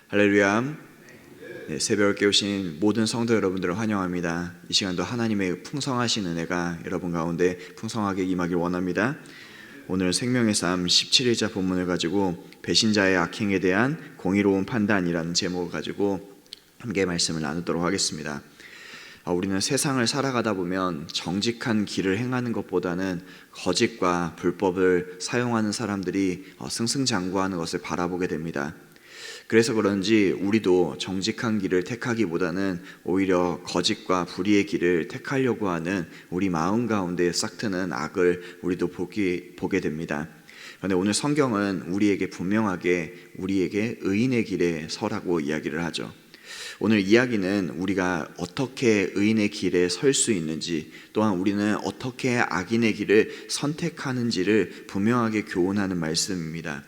할렐루야. 네, 새벽을 깨우신 모든 성도 여러분들을 환영합니다. 이 시간도 하나님의 풍성하신 은혜가 여러분 가운데 풍성하게 임하길 원합니다. 오늘 생명의 삶 17일자 본문을 가지고 배신자의 악행에 대한 공의로운 판단이라는 제목을 가지고 함께 말씀을 나누도록 하겠습니다. 우리는 세상을 살아가다 보면 정직한 길을 행하는 것보다는 거짓과 불법을 사용하는 사람들이 승승장구하는 것을 바라보게 됩니다. 그래서 그런지 우리도 정직한 길을 택하기보다는 오히려 거짓과 불의의 길을 택하려고 하는 우리 마음 가운데 싹트는 악을 우리도 보게 됩니다. 그런데 오늘 성경은 우리에게 분명하게 우리에게 의인의 길에 서라고 이야기를 하죠. 오늘 이야기는 우리가 어떻게 의인의 길에 설 수 있는지, 또한 우리는 어떻게 악인의 길을 선택하는지를 분명하게 교훈하는 말씀입니다.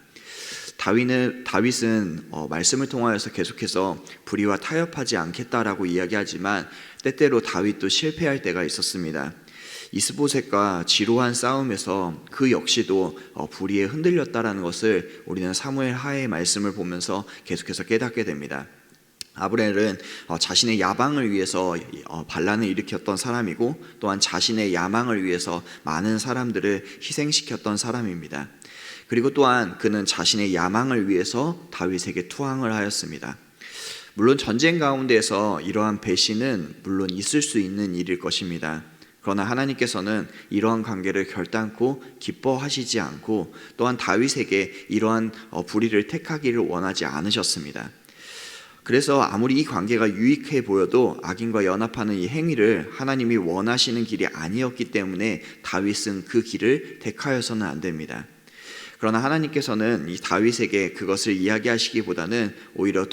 다윗은 말씀을 통하여서 계속해서 불의와 타협하지 않겠다라고 이야기하지만 때때로 다윗도 실패할 때가 있었습니다. 이스보셋과 지루한 싸움에서 그 역시도 불의에 흔들렸다라는 것을 우리는 사무엘 하의 말씀을 보면서 계속해서 깨닫게 됩니다. 아브넬은 자신의 야방을 위해서 반란을 일으켰던 사람이고, 또한 자신의 야망을 위해서 많은 사람들을 희생시켰던 사람입니다. 그리고 또한 그는 자신의 야망을 위해서 다윗에게 투항을 하였습니다. 물론 전쟁 가운데서 이러한 배신은 물론 있을 수 있는 일일 것입니다. 그러나 하나님께서는 이러한 관계를 결단코 기뻐하시지 않고, 또한 다윗에게 이러한 불의를 택하기를 원하지 않으셨습니다. 그래서 아무리 이 관계가 유익해 보여도 악인과 연합하는 이 행위를 하나님이 원하시는 길이 아니었기 때문에 다윗은 그 길을 택하여서는 안 됩니다. 그러나 하나님께서는 이 다윗에게 그것을 이야기하시기보다는 오히려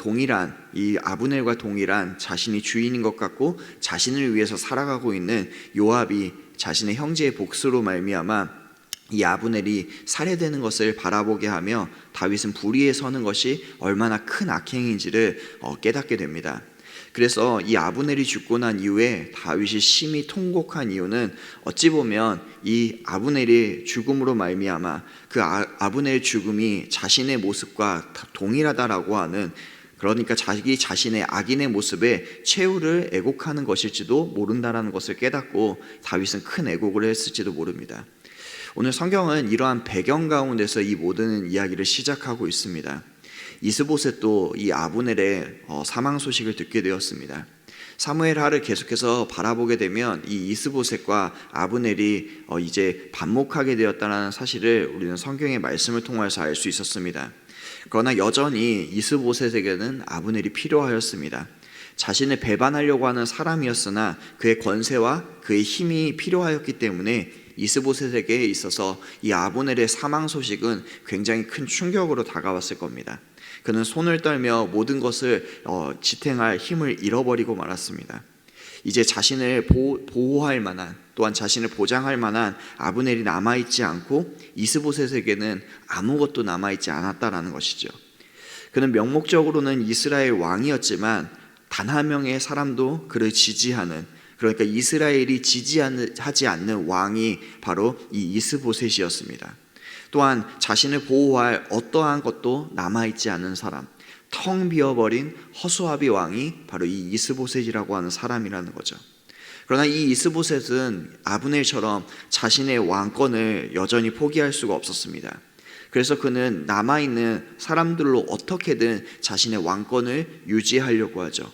이 아브넬과 동일한 자신이 주인인 것 같고 자신을 위해서 살아가고 있는 요압이 자신의 형제의 복수로 말미암아 이 아브넬이 살해되는 것을 바라보게 하며 다윗은 불의에 서는 것이 얼마나 큰 악행인지를 깨닫게 됩니다. 그래서 이 아브넬이 죽고 난 이후에 다윗이 심히 통곡한 이유는 어찌 보면 이 아브넬의 죽음으로 말미암아 그 아브넬의 죽음이 자신의 모습과 동일하다라고 하는, 그러니까 자기 자신의 악인의 모습에 최후를 애곡하는 것일지도 모른다라는 것을 깨닫고 다윗은 큰 애곡을 했을지도 모릅니다. 오늘 성경은 이러한 배경 가운데서 이 모든 이야기를 시작하고 있습니다. 이스보셋도 이 아브넬의 사망 소식을 듣게 되었습니다. 사무엘 하를 계속해서 바라보게 되면 이 이스보셋과 아브넬이 이제 반목하게 되었다는 사실을 우리는 성경의 말씀을 통해서 알 수 있었습니다. 그러나 여전히 이스보셋에게는 아브넬이 필요하였습니다. 자신을 배반하려고 하는 사람이었으나 그의 권세와 그의 힘이 필요하였기 때문에 이스보셋에게 있어서 이 아브넬의 사망 소식은 굉장히 큰 충격으로 다가왔을 겁니다. 그는 손을 떨며 모든 것을 지탱할 힘을 잃어버리고 말았습니다. 이제 자신을 보호할 만한, 또한 자신을 보장할 만한 아브넬이 남아있지 않고 이스보셋에게는 아무것도 남아있지 않았다라는 것이죠. 그는 명목적으로는 이스라엘 왕이었지만 단 한 명의 사람도 그를 지지하는, 그러니까 이스라엘이 지지하지 않는 왕이 바로 이 이스보셋이었습니다. 또한 자신을 보호할 어떠한 것도 남아있지 않은 사람, 텅 비어버린 허수아비 왕이 바로 이 이스보셋이라고 하는 사람이라는 거죠. 그러나 이 이스보셋은 아브넬처럼 자신의 왕권을 여전히 포기할 수가 없었습니다. 그래서 그는 남아있는 사람들로 어떻게든 자신의 왕권을 유지하려고 하죠.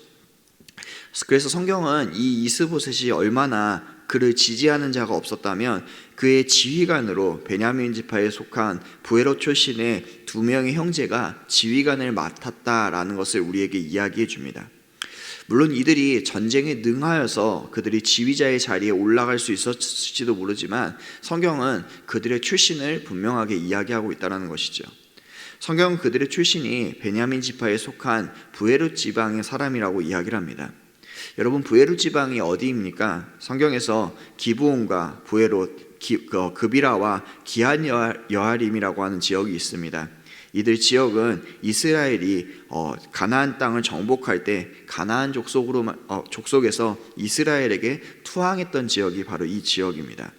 그래서 성경은 이 이스보셋이 얼마나 그를 지지하는 자가 없었다면 그의 지휘관으로 베냐민 지파에 속한 부에롯 출신의 2명의 형제가 지휘관을 맡았다라는 것을 우리에게 이야기해 줍니다. 물론 이들이 전쟁에 능하여서 그들이 지휘자의 자리에 올라갈 수 있었을지도 모르지만 성경은 그들의 출신을 분명하게 이야기하고 있다는 것이죠. 성경은 그들의 출신이 베냐민 지파에 속한 부에롯 지방의 사람이라고 이야기를 합니다. 여러분, 부에롯 지방이 어디입니까? 성경에서 기브온과 부에롯, 그비라와 기한 여아림이라고 하는 지역이 있습니다. 이들 지역은 이스라엘이 가나안 땅을 정복할 때 가나안 족속에서 이스라엘에게 투항했던 지역이 바로 이 지역입니다.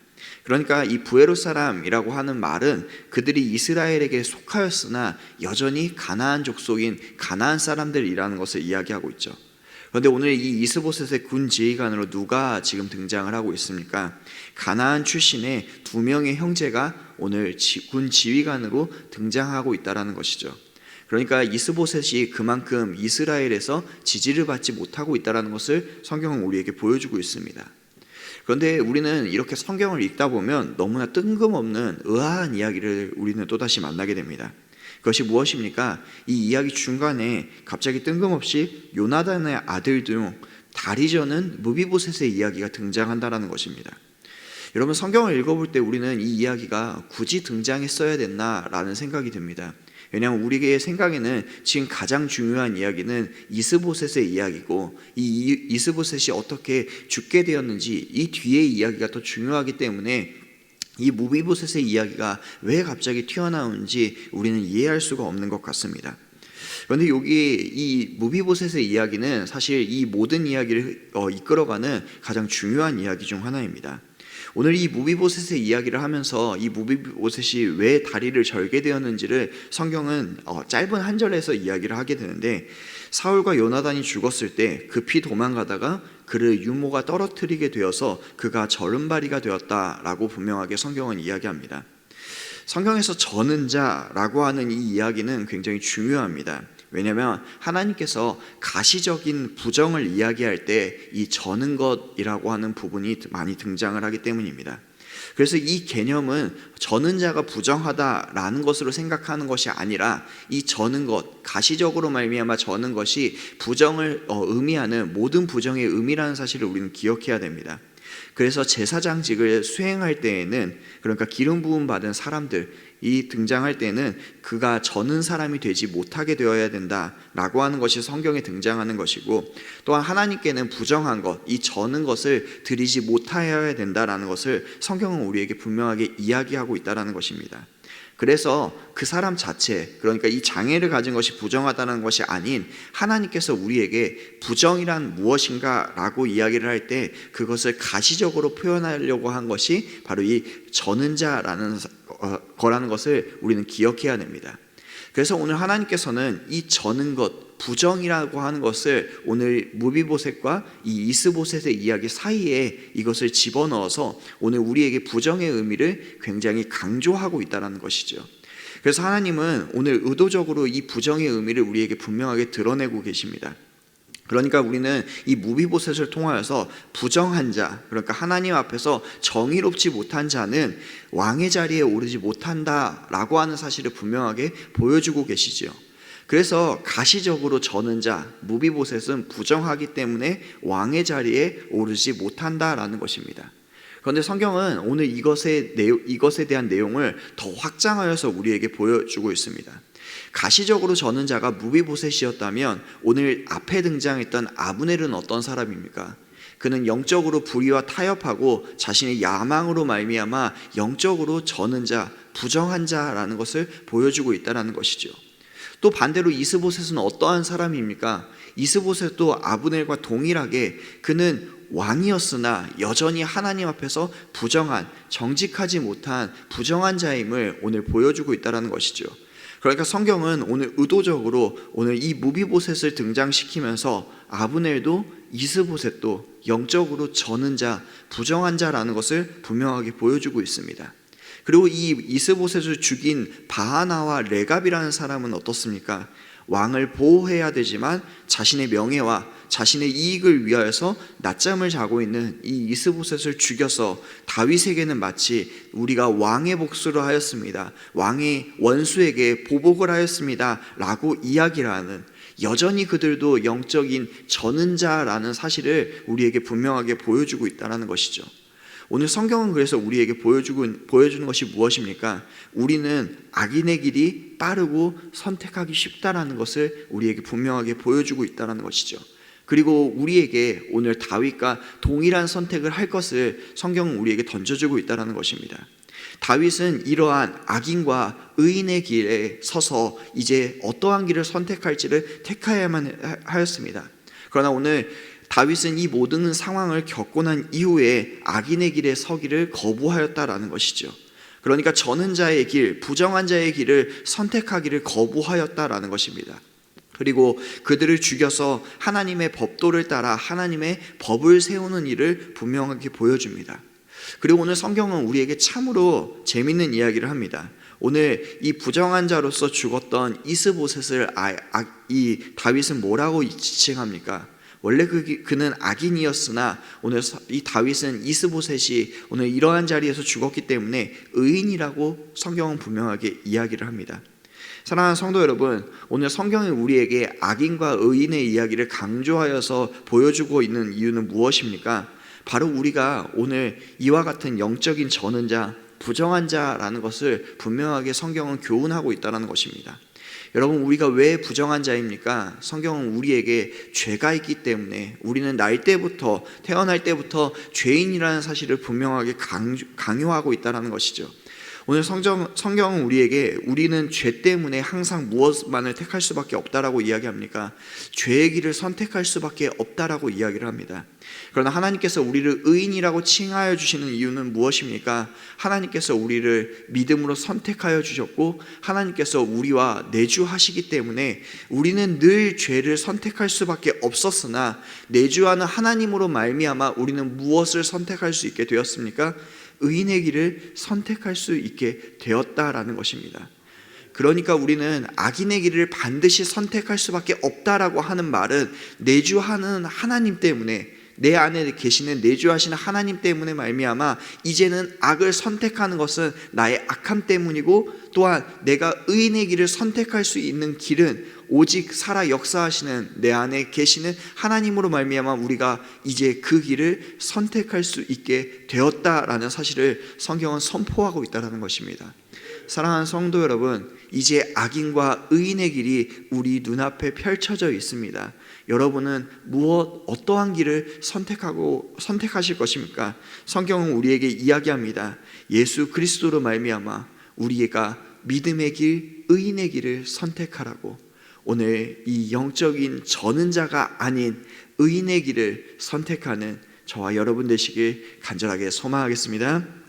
그러니까 이 부에롯 사람이라고 하는 말은 그들이 이스라엘에게 속하였으나 여전히 가나안 족속인 가나안 사람들이라는 것을 이야기하고 있죠. 그런데 오늘 이 이스보셋의 군 지휘관으로 누가 지금 등장을 하고 있습니까? 가나안 출신의 두 명의 형제가 오늘 군 지휘관으로 등장하고 있다는 것이죠. 그러니까 이스보셋이 그만큼 이스라엘에서 지지를 받지 못하고 있다는 것을 성경은 우리에게 보여주고 있습니다. 그런데 우리는 이렇게 성경을 읽다 보면 너무나 뜬금없는 의아한 이야기를 우리는 또다시 만나게 됩니다. 그것이 무엇입니까? 이 이야기 중간에 갑자기 뜬금없이 요나단의 아들 중 다리 저는 무비보셋의 이야기가 등장한다는 것입니다. 여러분, 성경을 읽어볼 때 우리는 이 이야기가 굳이 등장했어야 됐나라는 생각이 듭니다. 왜냐하면 우리의 생각에는 지금 가장 중요한 이야기는 이스보셋의 이야기고, 이 이스보셋이 어떻게 죽게 되었는지 이 뒤의 이야기가 더 중요하기 때문에 이 무비보셋의 이야기가 왜 갑자기 튀어나오는지 우리는 이해할 수가 없는 것 같습니다. 그런데 여기 이 무비보셋의 이야기는 사실 이 모든 이야기를 이끌어가는 가장 중요한 이야기 중 하나입니다. 오늘 이 무비보셋의 이야기를 하면서 이 무비보셋이 왜 다리를 절게 되었는지를 성경은 짧은 한 절에서 이야기를 하게 되는데, 사울과 요나단이 죽었을 때 급히 도망가다가 그를 유모가 떨어뜨리게 되어서 그가 절음발이가 되었다라고 분명하게 성경은 이야기합니다. 성경에서 저는 자라고 하는 이 이야기는 굉장히 중요합니다. 왜냐하면 하나님께서 가시적인 부정을 이야기할 때 이 저는 것이라고 하는 부분이 많이 등장을 하기 때문입니다. 그래서 이 개념은 저는 자가 부정하다라는 것으로 생각하는 것이 아니라 이 저는 것, 가시적으로 말미암아 저는 것이 부정을 의미하는 모든 부정의 의미라는 사실을 우리는 기억해야 됩니다. 그래서 제사장직을 수행할 때에는, 그러니까 기름 부음 받은 사람들이 등장할 때는 그가 저는 사람이 되지 못하게 되어야 된다라고 하는 것이 성경에 등장하는 것이고, 또한 하나님께는 부정한 것, 이 저는 것을 드리지 못하여야 된다라는 것을 성경은 우리에게 분명하게 이야기하고 있다는 것입니다. 그래서 그 사람 자체, 그러니까 이 장애를 가진 것이 부정하다는 것이 아닌 하나님께서 우리에게 부정이란 무엇인가 라고 이야기를 할 때 그것을 가시적으로 표현하려고 한 것이 바로 이 저는 자라는 거라는 것을 우리는 기억해야 됩니다. 그래서 오늘 하나님께서는 이 저는 것, 부정이라고 하는 것을 오늘 무비보셋과 이 이스보셋의 이야기 사이에 이것을 집어넣어서 오늘 우리에게 부정의 의미를 굉장히 강조하고 있다는 것이죠. 그래서 하나님은 오늘 의도적으로 이 부정의 의미를 우리에게 분명하게 드러내고 계십니다. 그러니까 우리는 이 무비보셋을 통하여서 부정한 자, 그러니까 하나님 앞에서 정의롭지 못한 자는 왕의 자리에 오르지 못한다라고 하는 사실을 분명하게 보여주고 계시지요. 그래서 가시적으로 저는 자, 무비보셋은 부정하기 때문에 왕의 자리에 오르지 못한다라는 것입니다. 그런데 성경은 오늘 이것에 대한 내용을 더 확장하여서 우리에게 보여주고 있습니다. 가시적으로 저는 자가 무비보셋이었다면 오늘 앞에 등장했던 아브넬은 어떤 사람입니까? 그는 영적으로 불의와 타협하고 자신의 야망으로 말미암아 영적으로 저는 자, 부정한 자라는 것을 보여주고 있다는 것이죠. 또 반대로 이스보셋은 어떠한 사람입니까? 이스보셋도 아브넬과 동일하게 그는 왕이었으나 여전히 하나님 앞에서 부정한, 정직하지 못한 부정한 자임을 오늘 보여주고 있다는 것이죠. 그러니까 성경은 오늘 의도적으로 오늘 이 무비보셋을 등장시키면서 아브넬도 이스보셋도 영적으로 저는 자, 부정한 자라는 것을 분명하게 보여주고 있습니다. 그리고 이 이스보셋을 죽인 바하나와 레갑이라는 사람은 어떻습니까? 왕을 보호해야 되지만 자신의 명예와 자신의 이익을 위하여서 낮잠을 자고 있는 이 이스보셋을 죽여서 다윗에게는 마치 우리가 왕의 복수를 하였습니다, 왕의 원수에게 보복을 하였습니다 라고 이야기를 하는, 여전히 그들도 영적인 저는 자라는 사실을 우리에게 분명하게 보여주고 있다는 것이죠. 오늘 성경은 그래서 우리에게 보여주는 것이 무엇입니까? 우리는 악인의 길이 빠르고 선택하기 쉽다라는 것을 우리에게 분명하게 보여주고 있다는 것이죠. 그리고 우리에게 오늘 다윗과 동일한 선택을 할 것을 성경은 우리에게 던져주고 있다는 것입니다. 다윗은 이러한 악인과 의인의 길에 서서 이제 어떠한 길을 선택할지를 택하야만 하였습니다. 그러나 오늘 다윗은 이 모든 상황을 겪고 난 이후에 악인의 길에 서기를 거부하였다라는 것이죠. 그러니까 저는 자의 길, 부정한 자의 길을 선택하기를 거부하였다라는 것입니다. 그리고 그들을 죽여서 하나님의 법도를 따라 하나님의 법을 세우는 일을 분명하게 보여줍니다. 그리고 오늘 성경은 우리에게 참으로 재밌는 이야기를 합니다. 오늘 이 부정한 자로서 죽었던 이스보셋을 이 다윗은 뭐라고 지칭합니까? 원래 그는 악인이었으나 오늘 이 다윗은 이스보셋이 오늘 이러한 자리에서 죽었기 때문에 의인이라고 성경은 분명하게 이야기를 합니다. 사랑하는 성도 여러분, 오늘 성경이 우리에게 악인과 의인의 이야기를 강조하여서 보여주고 있는 이유는 무엇입니까? 바로 우리가 오늘 이와 같은 영적인 저는 자, 부정한 자라는 것을 분명하게 성경은 교훈하고 있다는 것입니다. 여러분, 우리가 왜 부정한 자입니까? 성경은 우리에게 죄가 있기 때문에 우리는 태어날 때부터 죄인이라는 사실을 분명하게 강요하고 있다는 것이죠. 오늘 성경은 우리에게 우리는 죄 때문에 항상 무엇만을 택할 수밖에 없다라고 이야기합니까? 죄의 길을 선택할 수밖에 없다라고 이야기를 합니다. 그러나 하나님께서 우리를 의인이라고 칭하여 주시는 이유는 무엇입니까? 하나님께서 우리를 믿음으로 선택하여 주셨고 하나님께서 우리와 내주하시기 때문에 우리는 늘 죄를 선택할 수밖에 없었으나 내주하는 하나님으로 말미암아 우리는 무엇을 선택할 수 있게 되었습니까? 의인의 길을 선택할 수 있게 되었다라는 것입니다. 그러니까 우리는 악인의 길을 반드시 선택할 수밖에 없다라고 하는 말은 내주하는 하나님 때문에, 내 안에 계시는 내주하시는 하나님 때문에 말미암아 이제는 악을 선택하는 것은 나의 악함 때문이고, 또한 내가 의인의 길을 선택할 수 있는 길은 오직 살아 역사하시는 내 안에 계시는 하나님으로 말미암아 우리가 이제 그 길을 선택할 수 있게 되었다라는 사실을 성경은 선포하고 있다는 것입니다. 사랑하는 성도 여러분, 이제 악인과 의인의 길이 우리 눈앞에 펼쳐져 있습니다. 여러분은 어떠한 길을 선택하실 것입니까? 성경은 우리에게 이야기합니다. 예수 그리스도로 말미암아 우리가 믿음의 길, 의인의 길을 선택하라고. 오늘 이 영적인 저는 자가 아닌 의인의 길을 선택하는 저와 여러분 되시길 간절하게 소망하겠습니다.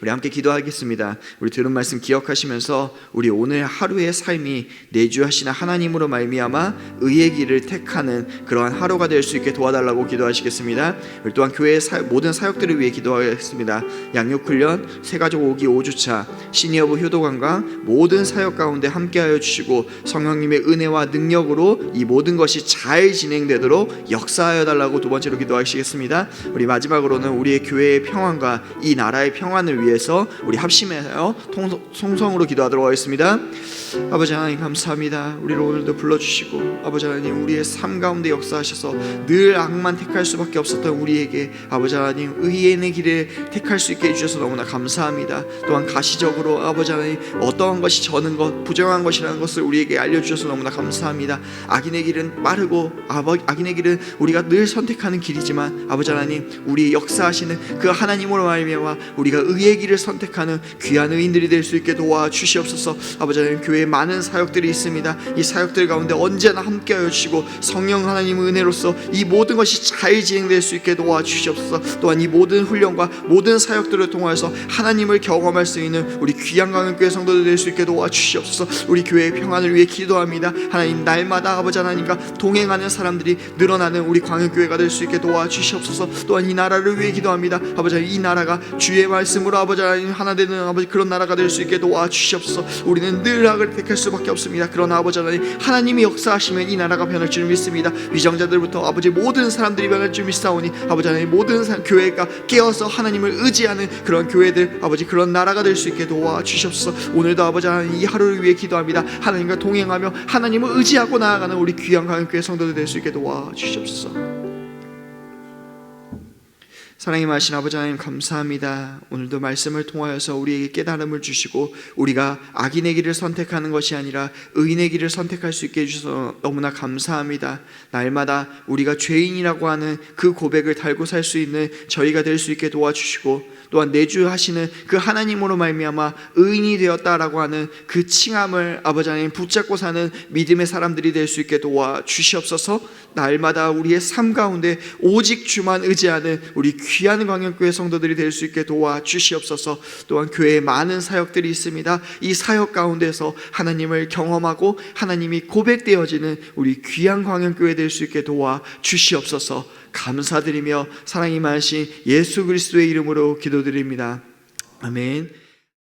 우리 함께 기도하겠습니다. 우리 들은 말씀 기억하시면서 우리 오늘 하루의 삶이 내주하시는 하나님으로 말미암아 의의 길을 택하는 그러한 하루가 될 수 있게 도와달라고 기도하시겠습니다. 우리 또한 교회의 모든 사역들을 위해 기도하겠습니다. 양육훈련, 새가족 오기 5주차, 시니어부 효도관광 모든 사역 가운데 함께하여 주시고 성령님의 은혜와 능력으로 이 모든 것이 잘 진행되도록 역사하여 달라고 두 번째로 기도하시겠습니다. 우리 마지막으로는 우리의 교회의 평안과 이 나라의 평안을 위해서 우리 합심하여 통성으로 기도하도록 하겠습니다. 아버지 하나님 감사합니다. 우리를 오늘도 불러주시고 아버지 하나님 우리의 삶 가운데 역사하셔서 늘 악만 택할 수밖에 없었던 우리에게 아버지 하나님 의인의 길을 택할 수 있게 해주셔서 너무나 감사합니다. 또한 가시적으로 아버지 하나님 어떠한 것이 저는 것, 부정한 것이라는 것을 우리에게 알려주셔서 너무나 감사합니다. 악인의 길은 빠르고 악인의 길은 우리가 늘 선택하는 길이지만 아버지 하나님 우리 역사하시는 그 하나님으로 말미암아 우리가 의의 길을 선택하는 귀한 의인들이 될 수 있게 도와주시옵소서. 아버지 하나님 교회에 많은 사역들이 있습니다. 이 사역들 가운데 언제나 함께하여 주시고 성령 하나님 은혜로서 이 모든 것이 잘 진행될 수 있게 도와주시옵소서. 또한 이 모든 훈련과 모든 사역들을 통하여서 하나님을 경험할 수 있는 우리 귀한 강은교회 성도들 될 수 있게 도와주시옵소서. 우리 교회의 평안을 위해 기도합니다. 하나님 날마다 아버지 하나님과 동행하는 사람들이 늘어나는 우리 광역교회가 될 수 있게 도와주시옵소서. 또한 이 나라를 위해 기도합니다. 아버지 하나님 이 나라가 주의 말씀으로 아버지 하나님 하나 되는 아버지 그런 나라가 될 수 있게 도와주시옵소서. 우리는 늘 악을 택할 수밖에 없습니다. 그러나 아버지 하나님 하나님이 역사하시면 이 나라가 변할 줄 믿습니다. 위정자들부터 아버지 모든 사람들이 변할 줄 믿사오니 아버지 하나님 모든 교회가 깨어서 하나님을 의지하는 그런 교회들 아버지 그런 나라가 될 수 있게 도와주시옵소서. 오늘도 아버지 하나님 이 하루를 위해 기도합니다. 하나님과 동행하며 하나님을 의지하고 나아가는 우리 귀한 강교회 성도들 될 수 있게 도와주시옵소서. 사랑의 마신 아버지 하나님 감사합니다. 오늘도 말씀을 통하여서 우리에게 깨달음을 주시고 우리가 악인의 길을 선택하는 것이 아니라 의인의 길을 선택할 수 있게 해주셔서 너무나 감사합니다. 날마다 우리가 죄인이라고 하는 그 고백을 달고 살 수 있는 저희가 될 수 있게 도와주시고, 또한 내주하시는 그 하나님으로 말미암아 의인이 되었다라고 하는 그 칭함을 아버지 하나님 붙잡고 사는 믿음의 사람들이 될 수 있게 도와주시옵소서. 날마다 우리의 삶 가운데 오직 주만 의지하는 우리 귀한 광역교회 성도들이 될 수 있게 도와주시옵소서. 또한 교회에 많은 사역들이 있습니다. 이 사역 가운데서 하나님을 경험하고 하나님이 고백되어지는 우리 귀한 광역교회 될 수 있게 도와주시옵소서. 감사드리며 사랑이 많으신 예수 그리스도의 이름으로 기도드립니다. 아멘.